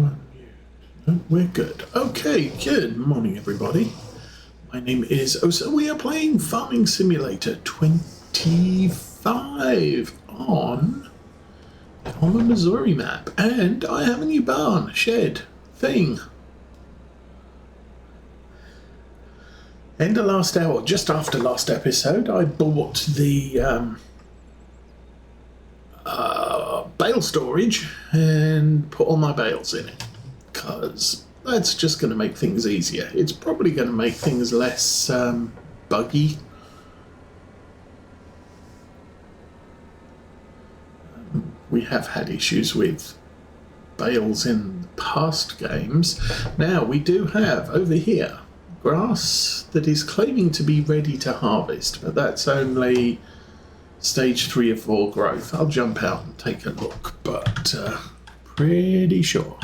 No, we're good. Okay, good morning, everybody. My name is Osa. We are playing Farming Simulator 25 on the Alma, Missouri map. And I have a new barn, shed, thing. End of last hour, just after last episode, I bought the bale storage and put all my bales in it, because that's just going to make things easier. It's probably going to make things less buggy. We have had issues with bales in past games. Now we do have over here grass that is claiming to be ready to harvest, but that's only stage 3 or 4 growth. I'll jump out and take a look, but pretty sure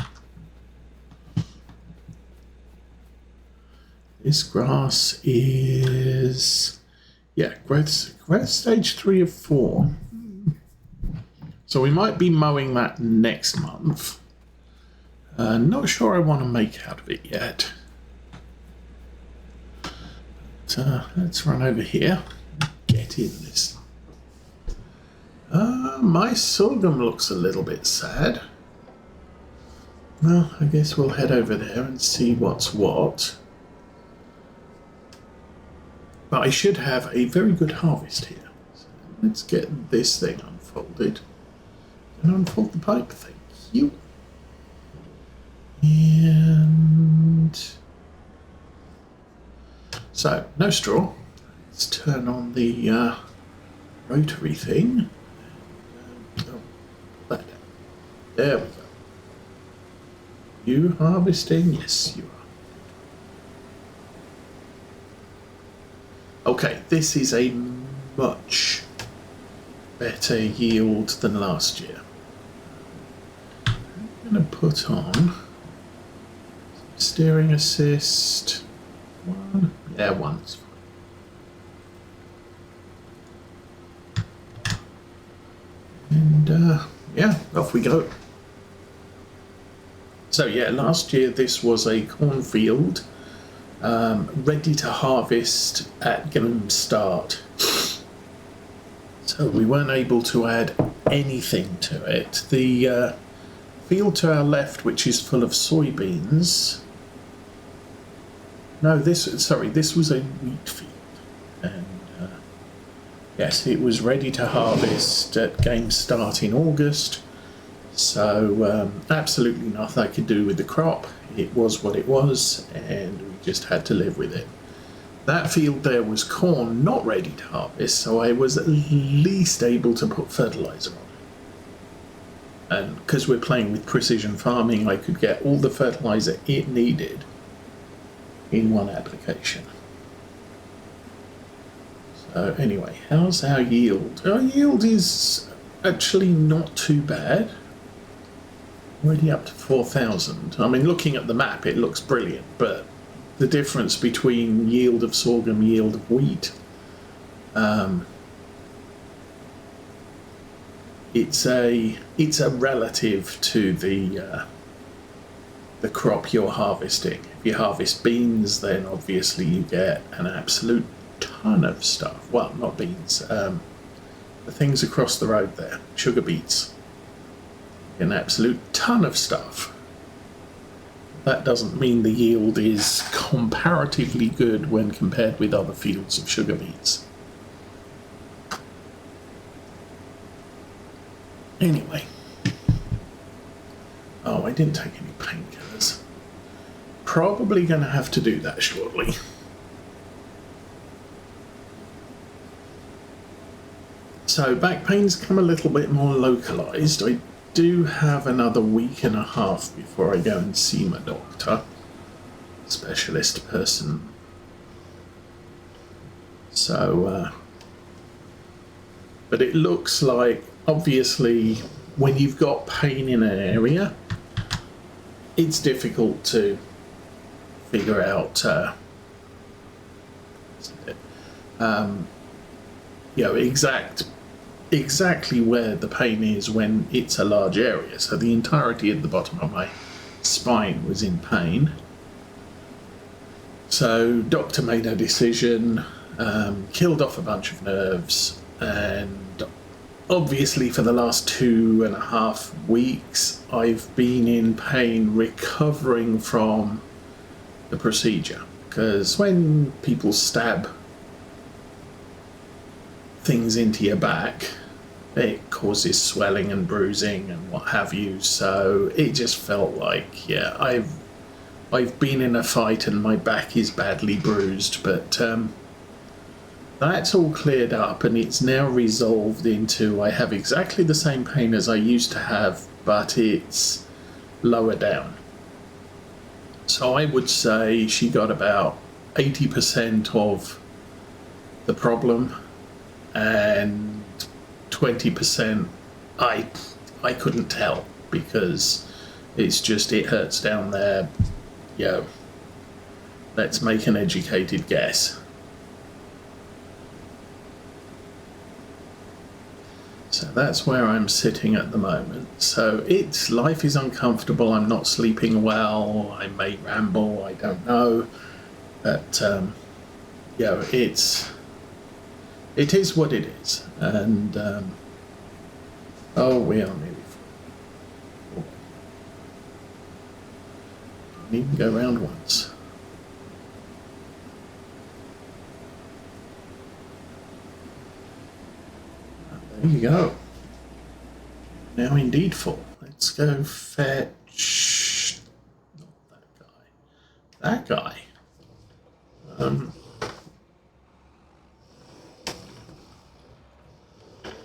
this grass is, yeah, growth stage 3 or 4. So we might be mowing that next month. Not sure I want to make out of it yet. But, let's run over here and get in this. My sorghum looks a little bit sad. Well, I guess we'll head over there and see what's what. But I should have a very good harvest here. So let's get this thing unfolded. And unfold the pipe, thank you. And so, no straw. Let's turn on the rotary thing. That down. There we go. You harvesting? Yes, you are. Okay, this is a much better yield than last year. I'm going to put on some steering assist. 1. Yeah, 1's fine. And yeah, off we go. So yeah, last year this was a cornfield ready to harvest at game start. So we weren't able to add anything to it. The field to our left, which is full of soybeans. No, this was a wheat field. And yes, it was ready to harvest at game start in August. So absolutely nothing I could do with the crop. It was what it was, and we just had to live with it. That field there was corn, not ready to harvest, so I was at least able to put fertilizer on it. And because we're playing with precision farming, I could get all the fertilizer it needed in one application. So anyway, how's our yield? Our yield is actually not too bad. Already up to 4,000. I mean, looking at the map, it looks brilliant, but the difference between yield of sorghum, yield of wheat, it's a relative to the crop you're harvesting. If you harvest beans, then obviously you get an absolute ton of stuff. Well, not beans. The things across the road there, sugar beets. An absolute ton of stuff. That doesn't mean the yield is comparatively good when compared with other fields of sugar beets. Anyway. Oh, I didn't take any painkillers. Probably going to have to do that shortly. So back pain's come a little bit more localised. I do have another week and a half before I go and see my doctor, specialist person. So, but it looks like, obviously, when you've got pain in an area, it's difficult to figure out, exactly where the pain is when it's a large area. So the entirety of the bottom of my spine was in pain. So doctor made a decision, killed off a bunch of nerves, and obviously for the last 2.5 weeks I've been in pain recovering from the procedure, because when people stab things into your back it causes swelling and bruising and what have you, so it just felt like, yeah, I've been in a fight and my back is badly bruised, but that's all cleared up and it's now resolved into I have exactly the same pain as I used to have, but it's lower down. So I would say she got about 80% of the problem, and 20% I couldn't tell, because it's just it hurts down there. Yeah, let's make an educated guess. So that's where I'm sitting at the moment. So life is uncomfortable. I'm not sleeping well. I may ramble. I don't know. But yeah, it is what it is. And oh, we are nearly full. Didn't even go round once. There you go. Now indeed full. Let's go fetch. Not that guy. That guy.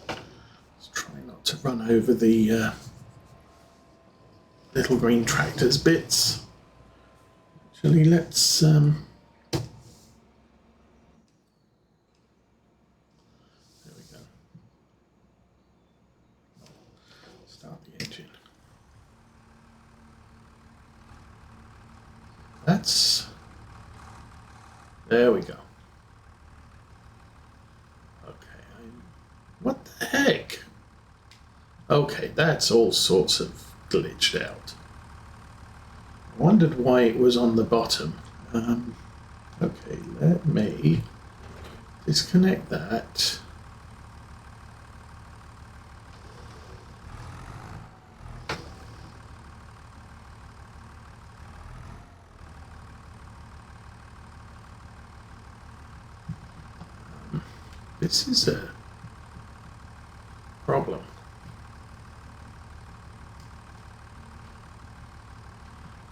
Let's try not to run over the little green tractor's bits. Actually, let's start the engine. There we go. Okay, what the heck? Okay, that's all sorts of glitched out. I wondered why it was on the bottom. Okay, let me disconnect that. This is a problem.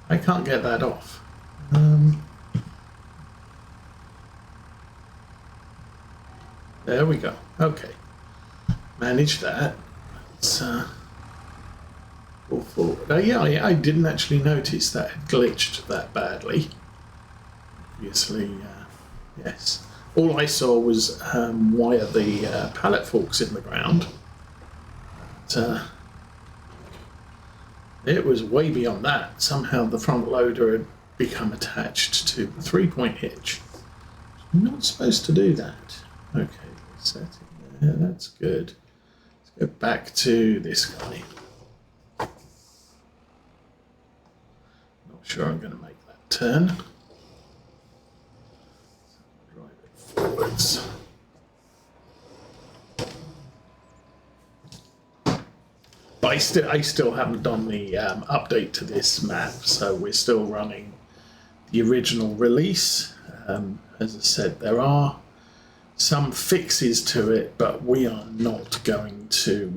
I can't get that off. There we go. Okay. Manage that. Let's go forward. Oh, yeah, I didn't actually notice that it glitched that badly. Obviously, yes. All I saw was wire the pallet forks in the ground. But, it was way beyond that. Somehow the front loader had become attached to the 3-point hitch. I'm not supposed to do that. Okay, set it there. That's good. Let's go back to this guy. Not sure I'm going to make that turn. Forwards. But I still haven't done the update to this map, so we're still running the original release. As I said, there are some fixes to it, but we are not going to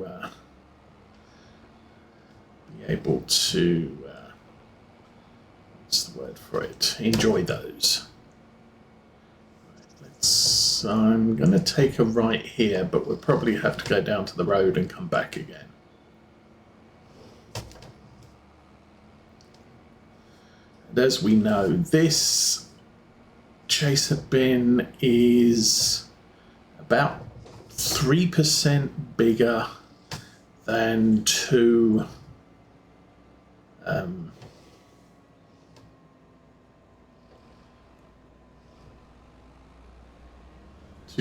be able to, what's the word for it, enjoy those. I'm going to take a right here, but we'll probably have to go down to the road and come back again. And as we know, this chaser bin is about 3% bigger than two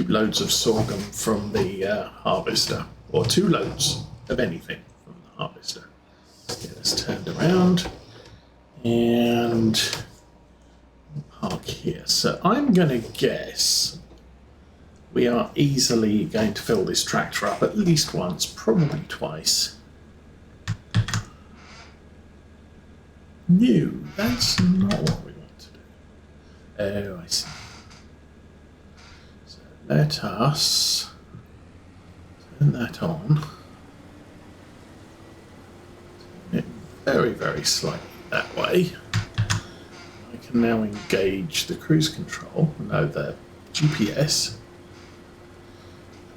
loads of sorghum from the harvester, or 2 loads of anything from the harvester. Let's get us turned around. And park here. So I'm going to guess we are easily going to fill this tractor up at least once, probably twice. No, that's not what we want to do. Oh, I see. So let us turn that on. Turn it very, very slightly that way. I can now engage the cruise control, no, the GPS.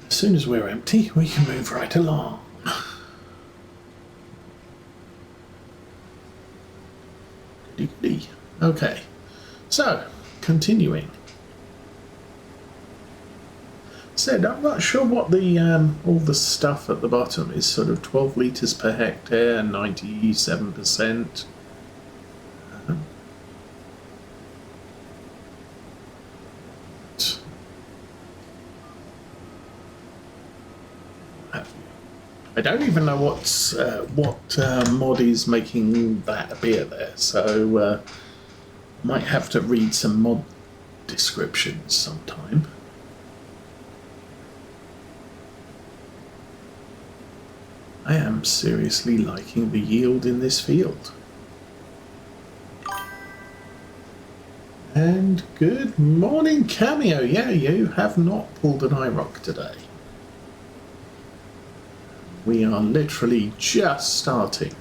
As soon as we're empty, we can move right along. Goody. Okay, so continuing. Said I'm not sure what the all the stuff at the bottom is. Sort of 12 litres per hectare, 97%. I don't even know what mod is making that appear there, so might have to read some mod descriptions sometime. I am seriously liking the yield in this field. And good morning, Cameo. Yeah, you have not pulled an IROC today. We are literally just starting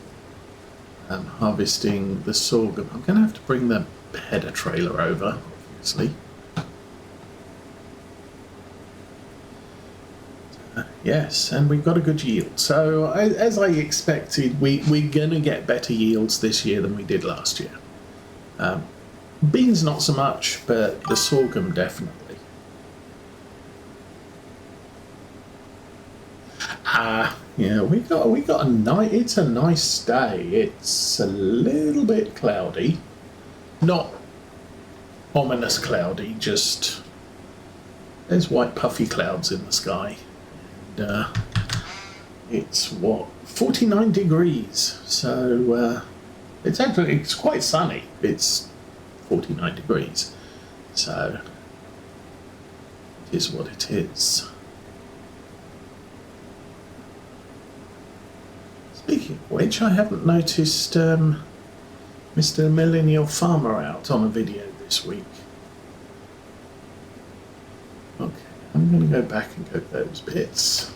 harvesting the sorghum. I'm going to have to bring the header trailer over, obviously. Yes, and we've got a good yield. So, as I expected, we're going to get better yields this year than we did last year. Beans not so much, but the sorghum definitely. Yeah, we got a nice. It's a nice day. It's a little bit cloudy, not ominous cloudy. Just there's white puffy clouds in the sky, and it's what 49 degrees. So it's quite sunny. It's 49 degrees, so it is what it is. Speaking of which, I haven't noticed Mr. Millennial Farmer out on a video this week. Okay, I'm going to go back and go those bits.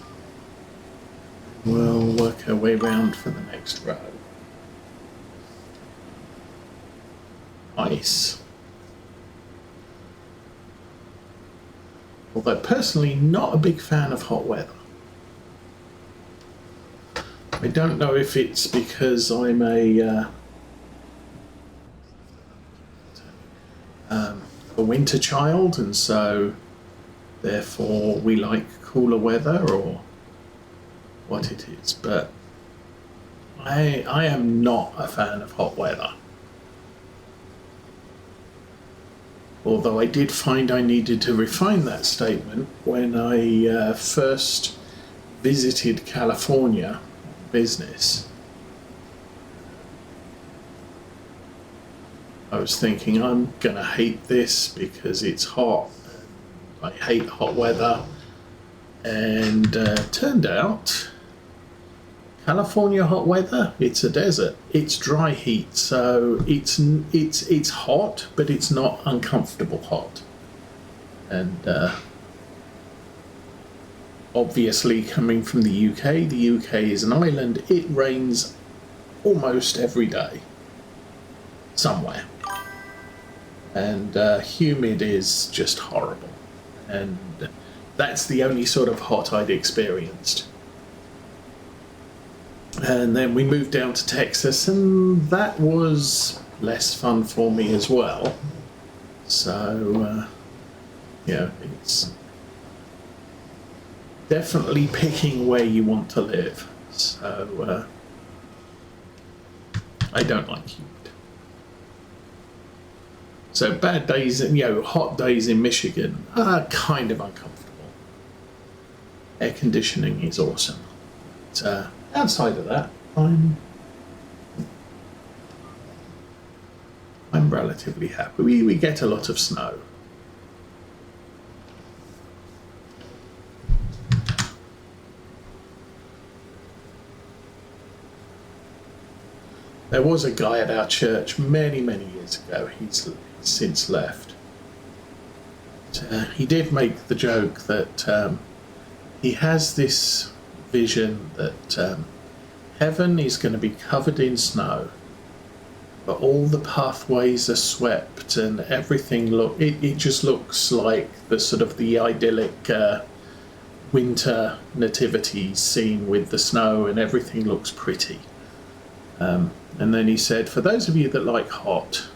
We'll work our way round for the next row. Nice. Although personally not a big fan of hot weather. I don't know if it's because I'm a winter child and so therefore we like cooler weather or what it is, but I am not a fan of hot weather. Although I did find I needed to refine that statement when I first visited California business. I was thinking I'm gonna hate this because it's hot. I hate hot weather, and turned out California hot weather, it's a desert. It's dry heat, so it's hot, but it's not uncomfortable hot. And obviously, coming from the UK is an island. It rains almost every day, somewhere, and humid is just horrible. And that's the only sort of hot I'd experienced. And then we moved down to Texas, and that was less fun for me as well. So, yeah, it's definitely picking where you want to live. So, I don't like humid. So bad days, hot days in Michigan are kind of uncomfortable. Air conditioning is awesome. But, outside of that, I'm I'm relatively happy. We get a lot of snow. There was a guy at our church many, many years ago. He's since left. He did make the joke that he has this vision that heaven is going to be covered in snow, but all the pathways are swept and everything it just looks like the sort of the idyllic winter nativity scene with the snow, and everything looks pretty. And then he said, for those of you that like hot,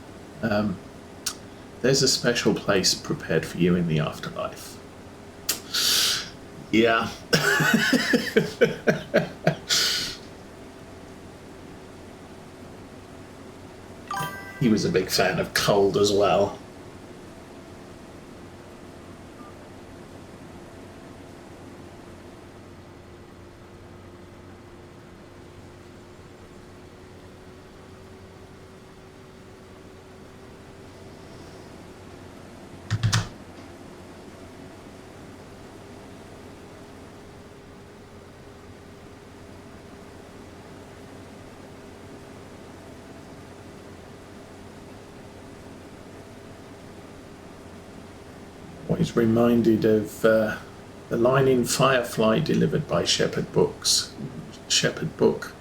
there's a special place prepared for you in the afterlife. Yeah. He was a big fan of cold as well. Always reminded of the line in Firefly delivered by Shepherd Book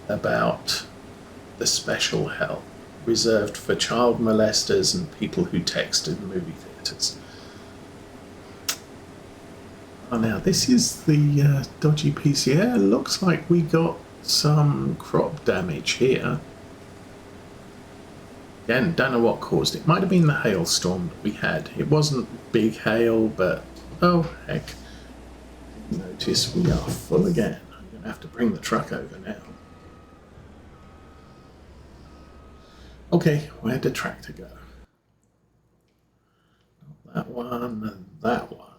about the special hell reserved for child molesters and people who text in movie theatres. Oh, now this is the dodgy PC. Yeah, looks like we got some crop damage here. Again, don't know what caused it. Might have been the hailstorm that we had. It wasn't big hail, but oh heck. Notice we are full again. I'm going to have to bring the truck over now. Okay, where'd the tractor go? That one and that one.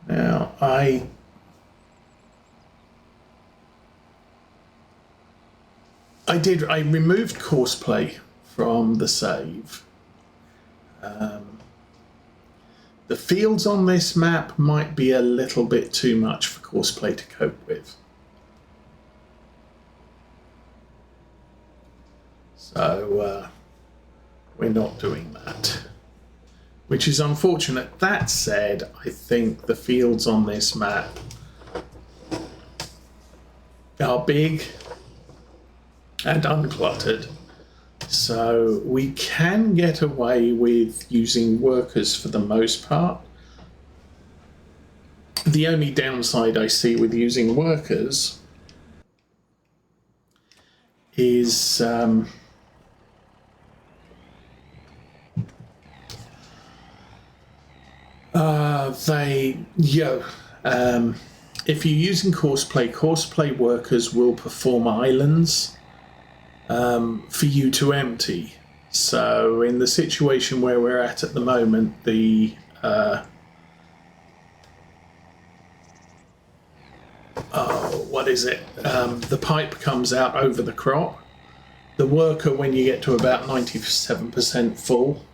Now, I removed courseplay from the save. The fields on this map might be a little bit too much for courseplay to cope with. So we're not doing that, which is unfortunate. That said, I think the fields on this map are big and uncluttered, so we can get away with using workers for the most part. The only downside I see with using workers is if you're using courseplay workers will perform islands for you to empty. So in the situation where we're at the moment, the the pipe comes out over the crop. The worker, when you get to about 97% full,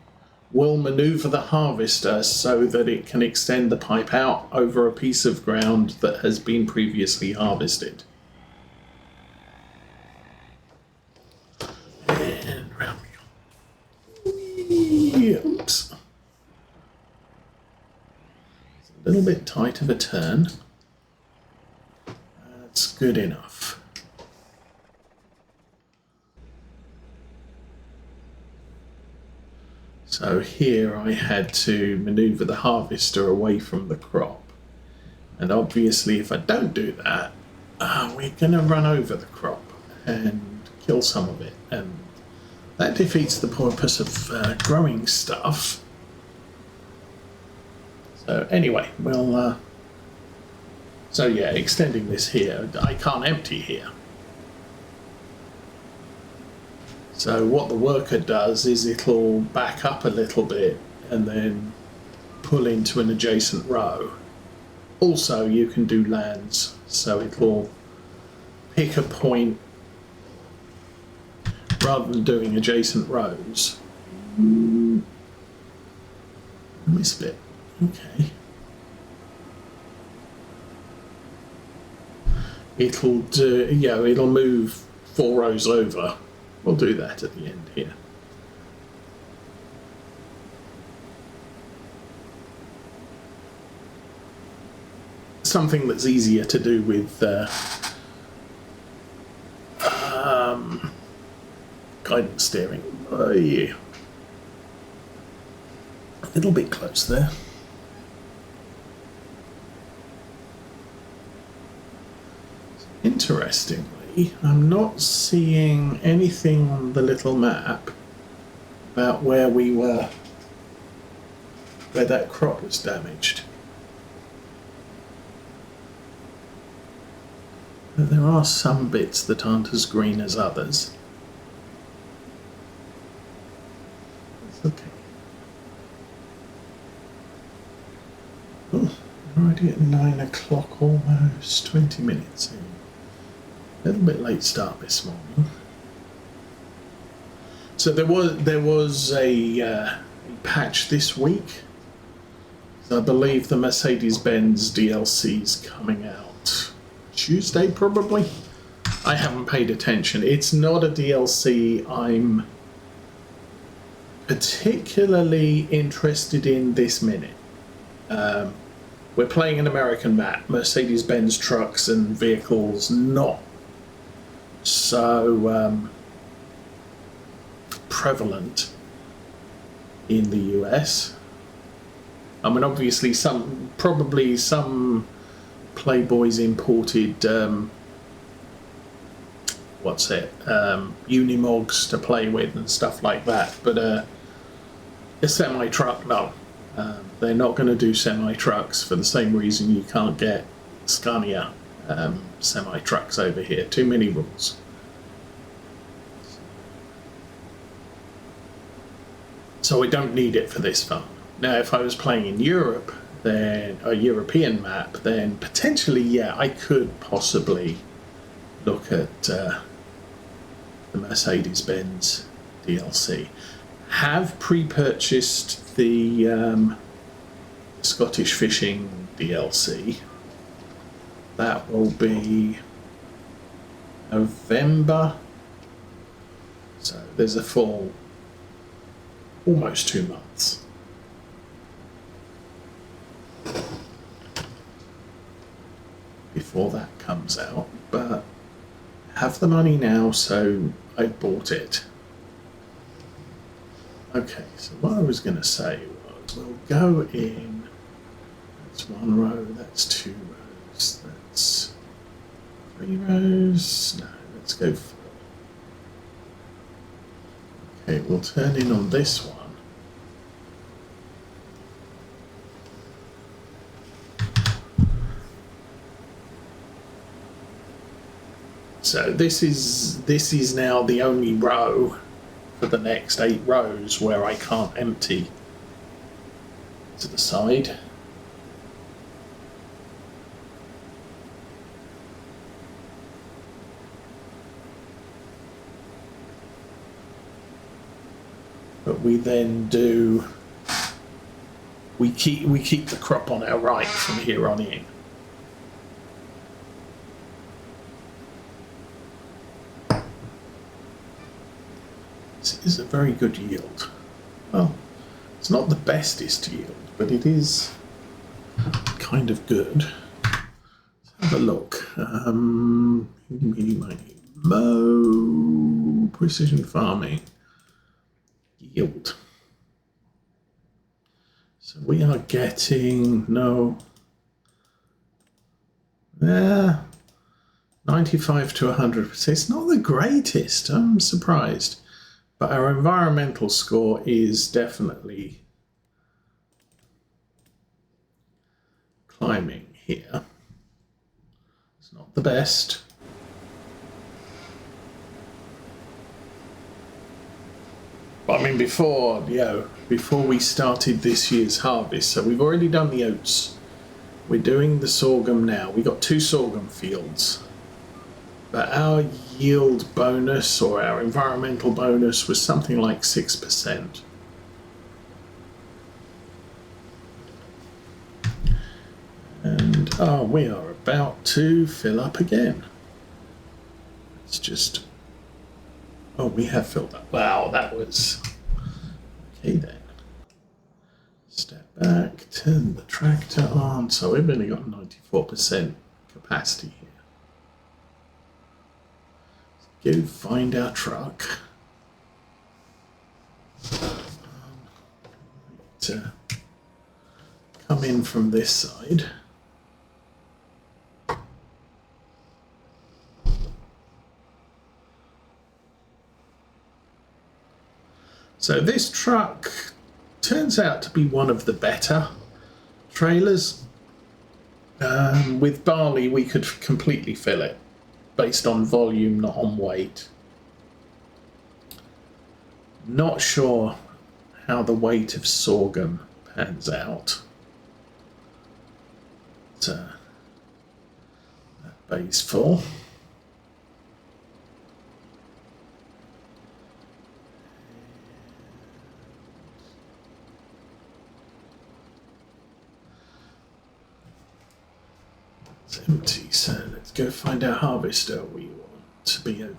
will maneuver the harvester so that it can extend the pipe out over a piece of ground that has been previously harvested. And round we go. Oops. It's a little bit tight of a turn. That's good enough. So here I had to maneuver the harvester away from the crop. And obviously if I don't do that, we're going to run over the crop and kill some of it. And that defeats the purpose of growing stuff. So anyway, we'll... so yeah, extending this here, I can't empty here. So what the worker does is it'll back up a little bit and then pull into an adjacent row. Also, you can do lands, so it'll pick a point rather than doing adjacent rows. Missed it. Okay. It'll do, yeah, it'll move 4 rows over. We'll do that at the end here. Something that's easier to do with guidance steering. Yeah. A little bit close there. Interestingly, I'm not seeing anything on the little map about where we were, where that crop was damaged. But there are some bits that aren't as green as others. It's okay. Oh, already at 9 o'clock almost, 20 minutes in. A little bit late start this morning. So there was a patch this week. So I believe the Mercedes-Benz DLC is coming out Tuesday probably. I haven't paid attention. It's not a DLC I'm particularly interested in this minute. We're playing an American map, Mercedes-Benz trucks and vehicles not so prevalent in the US. I mean, obviously probably some Playboys imported Unimogs to play with and stuff like that, but a semi-truck, no. They're not going to do semi-trucks for the same reason you can't get Scania semi-trucks over here. Too many rules. So we don't need it for this farm. Now, if I was playing in Europe, then a European map, then potentially, yeah, I could possibly look at the Mercedes-Benz DLC. Have pre-purchased the Scottish Fishing DLC. That will be November. So there's a full almost 2 months. Before that comes out, but have the money now, so I bought it. Okay, so what I was going to say was we'll go in. That's 1 row, that's 2 rows, that's 3 rows. No, let's go 4. Okay, we'll turn in on this one. So this is now the only row for the next 8 rows where I can't empty to the side. But we then do, we keep the crop on our right from here on in. This is a very good yield. Well, it's not the bestest yield, but it is kind of good. Let's have a look. Mo precision farming yield. So we are getting 95 to 100%. It's not the greatest. I'm surprised. But our environmental score is definitely climbing here. It's not the best. I mean, before we started this year's harvest, so we've already done the oats. We're doing the sorghum now. We got 2 sorghum fields, but our yield bonus or our environmental bonus was something like 6%. And we are about to fill up again. It's just, we have filled up. Wow, that was okay then. Step back, turn the tractor on. So we've only got 94% capacity here. Go find our truck. To come in from this side. So this truck turns out to be one of the better trailers. With barley, we could completely fill it based on volume, not on weight. Not sure how the weight of sorghum pans out. That bay's full. It's empty, so let's go find our harvester. We want to be over there.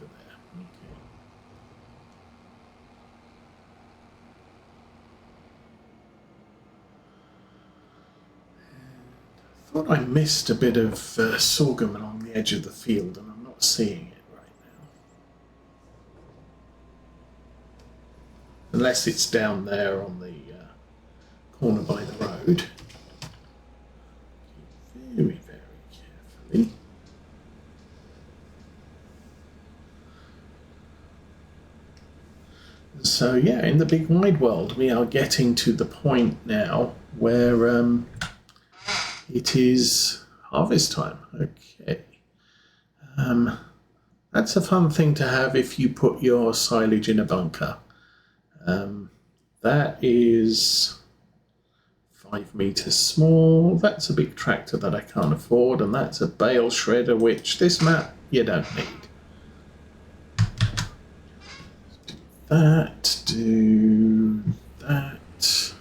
I thought I missed a bit of sorghum along the edge of the field, and I'm not seeing it right now. Unless it's down there on the corner by the road. Very, very carefully. So yeah, in the big wide world, we are getting to the point now where it is harvest time. Okay. That's a fun thing to have if you put your silage in a bunker. That is 5 meters small. That's a big tractor that I can't afford, and that's a bale shredder, which this map you don't need. Do that.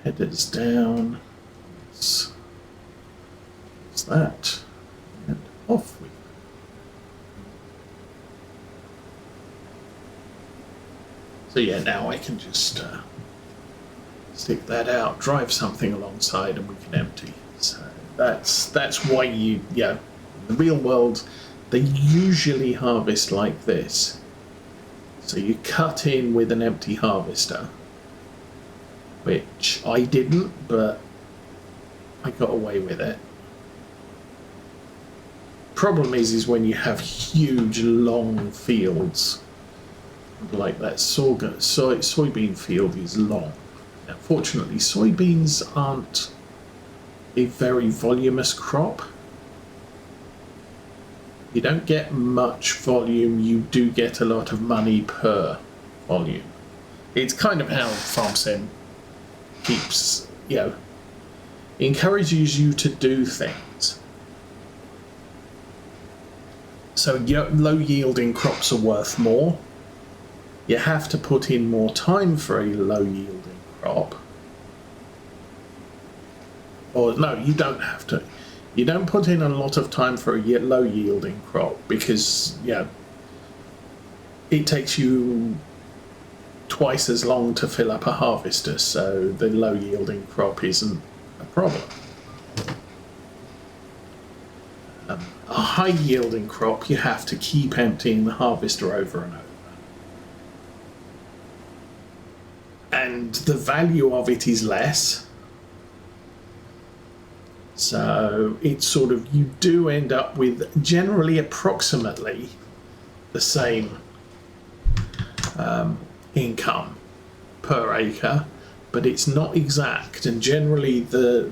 Headers down. What's that? And off we go. So yeah, now I can just stick that out, drive something alongside, and we can empty. So that's why in the real world, they usually harvest like this. So you cut in with an empty harvester, which I didn't, but I got away with it. Problem is when you have huge, long fields, like that soybean field is long. Now, fortunately, soybeans aren't a very voluminous crop. You don't get much volume, you do get a lot of money per volume. It's kind of how FarmSim keeps, encourages you to do things. So low yielding crops are worth more. You have to put in more time for a low yielding crop. Or no, you don't have to. You don't put in a lot of time for a low yielding crop because it takes you twice as long to fill up a harvester, so the low yielding crop isn't a problem. A high yielding crop, you have to keep emptying the harvester over and over. And the value of it is less. So it's sort of, you do end up with generally approximately the same income per acre, but it's not exact, and generally the